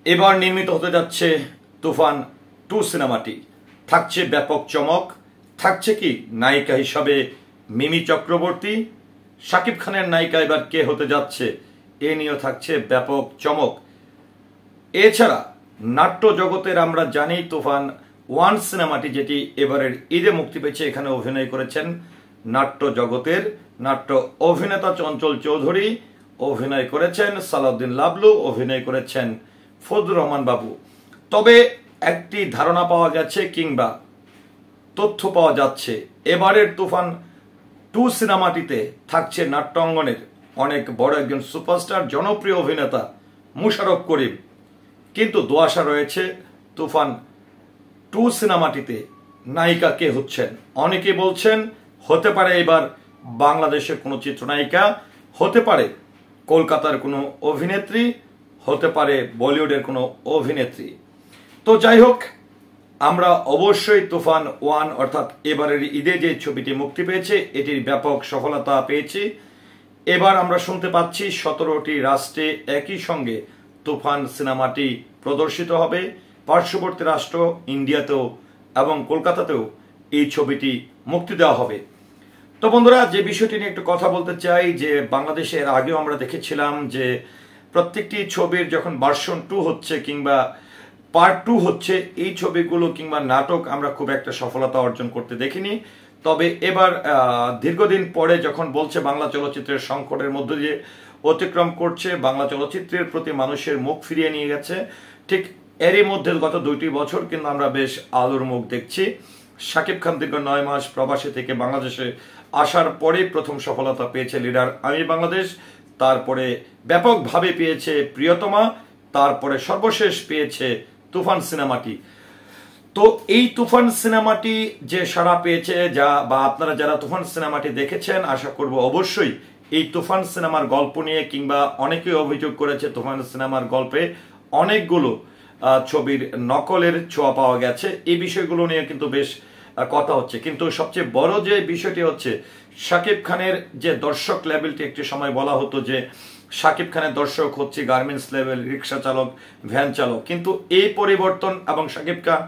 এবার নির্মিত হতে যাচ্ছে তুফান 2 সিনেমাটি। থাকছে ব্যাপক চমক, থাকছে কি নায়িকা হিসাবে মিমি চক্রবর্তী। শাকিব খানের নায়িকা এবার কে হতে যাচ্ছে এ নিয়েও থাকছে ব্যাপক চমক। এছাড়া নাট্য জগতের আমরা জানি তুফান 1 সিনেমাটি যেটি এবারের ঈদে মুক্তি পেয়েছে, এখানে অভিনয় করেছেন নাট্য জগতের নাট্য অভিনেতা চঞ্চল চৌধুরী, অভিনয় করেছেন সালাউদ্দিন লাবলু, অভিনয় করেছেন ফজলুর রহমান বাবু। তবে একটি ধারণা পাওয়া গেছে কিংবা তথ্য পাওয়া যাচ্ছে, এবারের তুফান 2 সিনেমাটিতে থাকছে নাট্যাঙ্গনের অনেক বড় একজন সুপারস্টার জনপ্রিয় অভিনেতা মুশারফ করিম। কিন্তু দোয়াশা রয়েছে তুফান 2 সিনেমাটিতে নায়িকা কে হচ্ছেন। অনেকে বলছেন হতে পারে এবার বাংলাদেশের কোনো চিত্রনায়িকা, হতে পারে কলকাতার কোনো অভিনেত্রী, হতে পারে বলিউডের কোনো অভিনেত্রী। তো যাই হোক, আমরা অবশ্যই তুফান 1 অর্থাৎ এবারের ঈদে যে ছবিটি মুক্তি পেয়েছে এটির ব্যাপক সফলতা পেয়েছি। এবার আমরা শুনতে পাচ্ছি 17টি রাষ্ট্রে একই সঙ্গে তুফান সিনেমাটি প্রদর্শিত হবে। পার্শ্ববর্তী রাষ্ট্র ইন্ডিয়াতেও এবং কলকাতাতেও এই ছবিটি মুক্তি দেওয়া হবে। তো বন্ধুরা, যে বিষয়টি নিয়ে একটু কথা বলতে চাই, যে বাংলাদেশে এর আগেও আমরা দেখেছিলাম যে প্রত্যেকটি ছবির যখন ভার্সন 2 হচ্ছে কিংবা পার্ট 2 হচ্ছে, এই ছবিগুলো কিংবা নাটক আমরা খুব একটা সফলতা অর্জন করতে দেখিনি। তবে এবার দীর্ঘদিন পরে যখন বলছে বাংলা চলচ্চিত্রের সংকটের মধ্য দিয়ে অতিক্রম করছে, বাংলা চলচ্চিত্রের প্রতি মানুষের মুখ ফিরিয়ে নিয়ে গেছে, ঠিক এরই মধ্যে গত 2টি বছর কিন্তু আমরা বেশ আলোর মুখ দেখছি। শাকিব খান দীর্ঘ 9 মাস প্রবাসী থেকে বাংলাদেশে আসার পরে প্রথম সফলতা পেয়েছে লিডার আমি বাংলাদেশ, তারপরে ব্যাপকভাবে পেয়েছে প্রিয়তমা, তারপরে সর্বশেষ পেয়েছে তুফান সিনেমাটি। তো এই তুফান সিনেমাটি যে সাড়া পেয়েছে, যা বা আপনারা যারা তুফান সিনেমাটি দেখেছেন আশা করব অবশ্যই এই তুফান সিনেমার গল্প নিয়ে, কিংবা অনেকে অভিযোগ করেছে তুফান সিনেমার গল্পে অনেকগুলো ছবির নকলের ছোঁয়া পাওয়া গেছে, এই বিষয়গুলো নিয়ে কিন্তু বেশ কথা হচ্ছে। কিন্তু সবচেয়ে বড় যে বিষয়টি হচ্ছে শাকিব খানের যে দর্শক লেভেলটি, একটি সময় বলা হতো যে শাকিব খানের দর্শক হচ্ছে গার্মেন্টস লেভেল, রিক্সা চালক, ভ্যান চালক, কিন্তু এই পরিবর্তন এবং শাকিব খান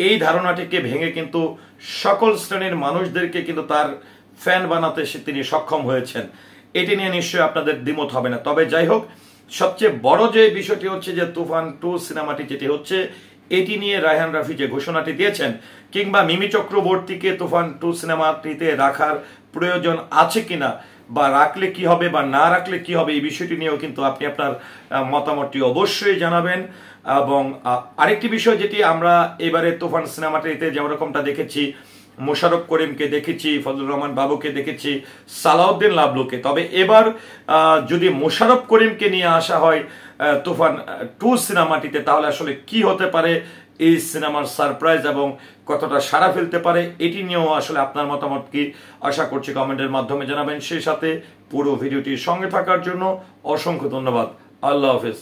এই ধারণাটিকে ভেঙে কিন্তু সকল শ্রেণীর মানুষদেরকে কিন্তু তার ফ্যান বানাতে তিনি সক্ষম হয়েছেন। এটি নিয়ে নিশ্চয়ই আপনাদের দ্বিমত হবে না। তবে যাই হোক, সবচেয়ে বড় যে বিষয়টি হচ্ছে যে তুফান 2 সিনেমাটি যেটি হচ্ছে, এটি নিয়ে রায়হান রাফি যে ঘোষণাটি দিয়েছেন, কিংবা মিমি চক্রবর্তীকে তুফান 2 সিনেমাটিতে রাখার প্রয়োজন আছে কিনা, বা রাখলে কি হবে বা না রাখলে কি হবে, এই বিষয়টি নিয়েও কিন্তু আপনি আপনার মতামতটি অবশ্যই জানাবেন। এবং আরেকটি বিষয় যেটি আমরা এবারে তুফান সিনেমাটিতে যেরকমটা দেখেছি, মোশাররফ করিমকে দেখেছি, ফজলুর রহমান বাবুকে দেখেছি, সালাউদ্দিন লাবলুকে, তবে এবার যদি মোশাররফ করিমকে নিয়ে আসা হয় তুফান 2 সিনেমাটিতে, তাহলে আসলে কি হতে পারে এই সিনেমার সারপ্রাইজ এবং কতটা সাড়া ফেলতে পারে, এটি নিয়েও আসলে আপনার মতামত কি আশা করছি কমেন্টের মাধ্যমে জানাবেন। সেই সাথে পুরো ভিডিওটির সঙ্গে থাকার জন্য অসংখ্য ধন্যবাদ। আল্লাহ হাফেজ।